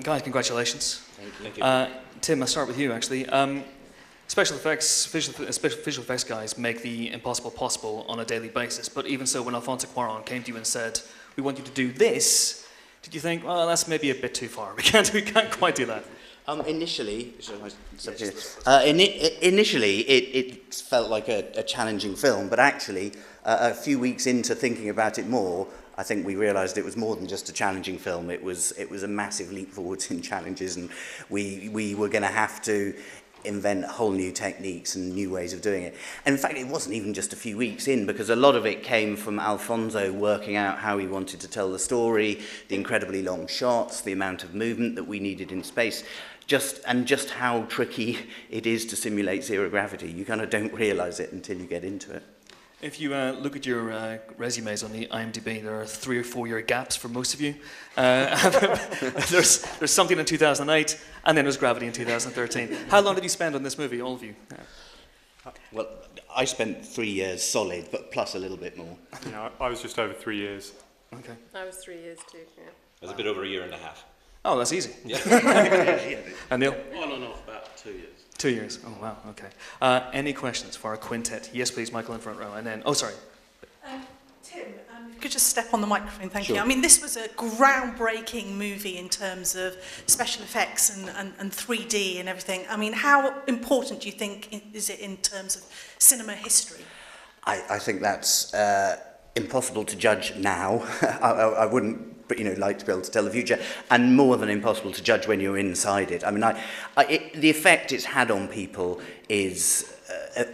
Guys, congratulations. Thank you. Tim, I'll start with you, actually. Special visual effects guys make the impossible possible on a daily basis, but even so, when Alfonso Cuarón came to you and said, we want you to do this, did you think, well, that's maybe a bit too far, we can't quite do that? Initially, it felt like a challenging film, but actually, a few weeks into thinking about it more, I think we realised it was more than just a challenging film. It was a massive leap forwards in challenges, and we were going to have to invent whole new techniques and new ways of doing it. And in fact, it wasn't even just a few weeks in, because a lot of it came from Alfonso working out how he wanted to tell the story, the incredibly long shots, the amount of movement that we needed in space, just how tricky it is to simulate zero gravity. You kind of don't realise it until you get into it. If you look at your resumes on the IMDb, there are 3 or 4 year gaps for most of you. There's something in 2008, and then there's Gravity in 2013. How long did you spend on this movie, all of you? Well, I spent 3 years solid, but plus a little bit more. Yeah, I was just over 3 years. Okay. I was 3 years too, yeah. It was a bit over a year and a half. Oh, that's easy. Yeah. And Neil? On and off about 2 years. 2 years. Oh, wow. Okay. Any questions for our quintet? Yes, please, Michael in front row. And then, oh, sorry. Tim, if you could just step on the microphone, thank Sure. you. I mean, this was a groundbreaking movie in terms of special effects and 3D and everything. I mean, how important do you think is it in terms of cinema history? I think that's impossible to judge now. I wouldn't, but like to be able to tell the future, and more than impossible to judge when you're inside it. I mean, the effect it's had on people is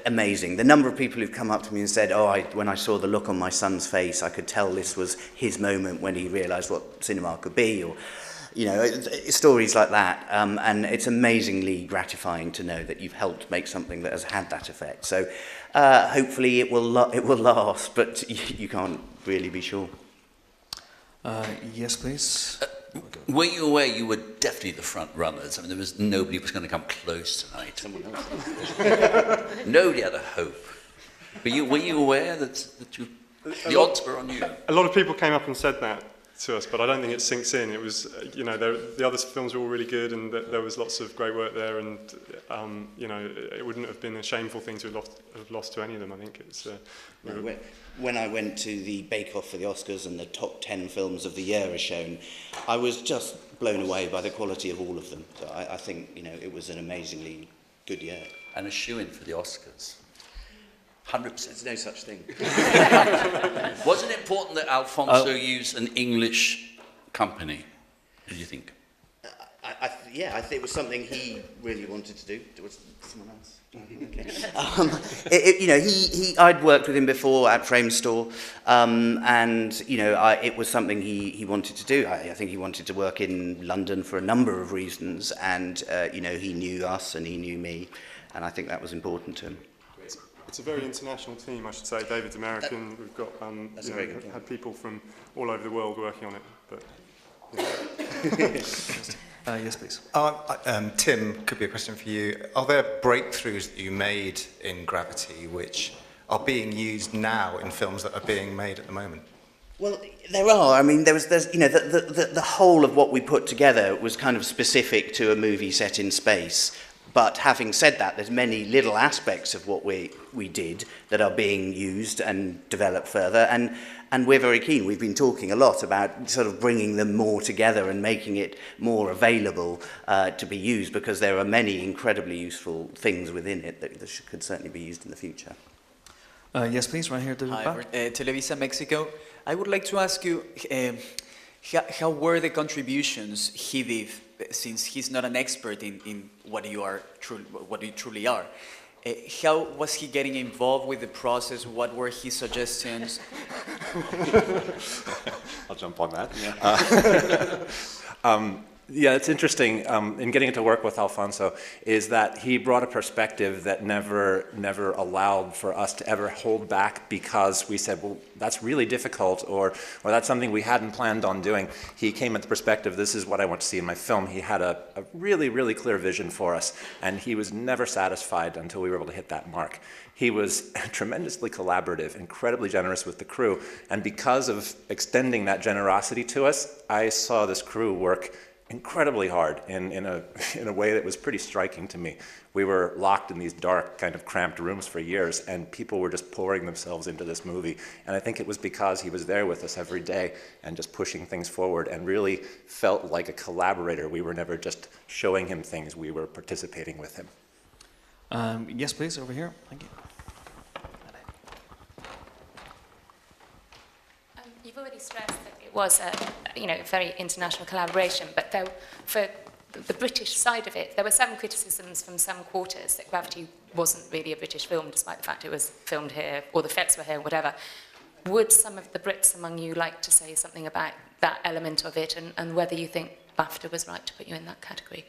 amazing. The number of people who've come up to me and said, when I saw the look on my son's face, I could tell this was his moment when he realised what cinema could be, or stories like that. And it's amazingly gratifying to know that you've helped make something that has had that effect. So hopefully it will last, but you can't really be sure. Yes, please. Were you aware you were definitely the front runners? I mean, nobody was going to come close tonight. Nobody had a hope. Were you aware that the odds were on you? A lot of people came up and said that to us, but I don't think it sinks in. It was, the other films were all really good, and there was lots of great work there, and it wouldn't have been a shameful thing to have lost to any of them. I think it's. When I went to the Bake Off for the Oscars and the top 10 films of the year are shown, I was just blown away by the quality of all of them. So I think it was an amazingly good year. And a shoe-in for the Oscars. 100%. There's no such thing. Was it important that Alfonso used an English company, do you think? I think it was something he really wanted to do. Was someone else? Okay. I'd worked with him before at Framestore, and it was something he wanted to do. I think he wanted to work in London for a number of reasons, and he knew us and he knew me, and I think that was important to him. It's a very international team, I should say. David's American. We've got had people from all over the world working on it. But yes, please. Tim, could be a question for you. Are there breakthroughs that you made in Gravity which are being used now in films that are being made at the moment? Well, there are. I mean, there's the whole of what we put together was kind of specific to a movie set in space. But having said that, there's many little aspects of what we did that are being used and developed further, and we're very keen. We've been talking a lot about sort of bringing them more together and making it more available to be used, because there are many incredibly useful things within it that could certainly be used in the future. Yes, please, right here at the back. Televisa Mexico. I would like to ask you, how were the contributions he did, since he's not an expert in what you truly are? How was he getting involved with the process? What were his suggestions? I'll jump on that. Yeah, it's interesting in getting to work with Alfonso is that he brought a perspective that never allowed for us to ever hold back because we said, well, that's really difficult or that's something we hadn't planned on doing. He came at the perspective, this is what I want to see in my film. He had a really, really clear vision for us, and he was never satisfied until we were able to hit that mark. He was tremendously collaborative, incredibly generous with the crew, and because of extending that generosity to us, I saw this crew work incredibly hard in a way that was pretty striking to me. We were locked in these dark, kind of cramped rooms for years, and people were just pouring themselves into this movie. And I think it was because he was there with us every day and just pushing things forward and really felt like a collaborator. We were never just showing him things, we were participating with him. Yes, please, over here. Thank you. You've already stressed that it was a very international collaboration, but though for the British side of it, there were some criticisms from some quarters that Gravity wasn't really a British film, despite the fact it was filmed here, or the effects were here, whatever. Would some of the Brits among you like to say something about that element of it, and whether you think BAFTA was right to put you in that category?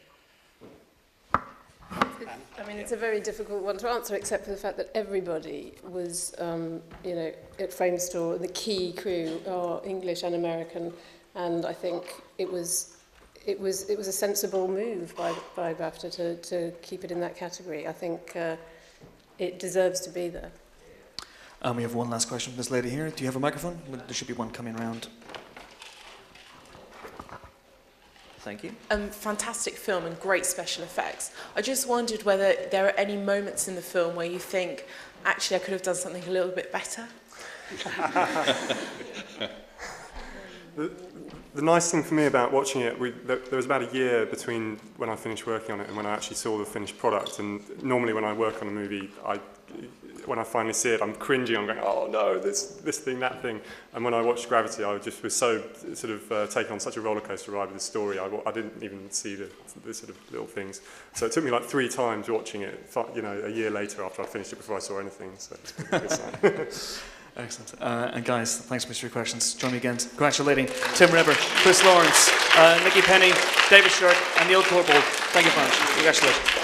I mean, it's a very difficult one to answer, except for the fact that everybody was, at Framestore, the key crew are English and American, and I think it was a sensible move by BAFTA to keep it in that category. I think it deserves to be there. We have one last question from this lady here. Do you have a microphone? There should be one coming around. Thank you. Fantastic film and great special effects. I just wondered whether there are any moments in the film where you think, actually, I could have done something a little bit better. The nice thing for me about watching it, there was about a year between when I finished working on it and when I actually saw the finished product. And normally when I work on a movie, when I finally see it, I'm cringing. I'm going, oh no, this thing, that thing. And when I watched Gravity, I just was so sort of taken on such a roller coaster ride with the story. I didn't even see the sort of little things. So it took me like 3 times watching it, a year later after I finished it before I saw anything. So it's a good sign. Excellent. And guys, thanks for your questions. Join me again congratulating Tim River, Chris Lawrence, Nikki Penny, David Shirk, and Neil Corporal. Thank you very much. Congratulations.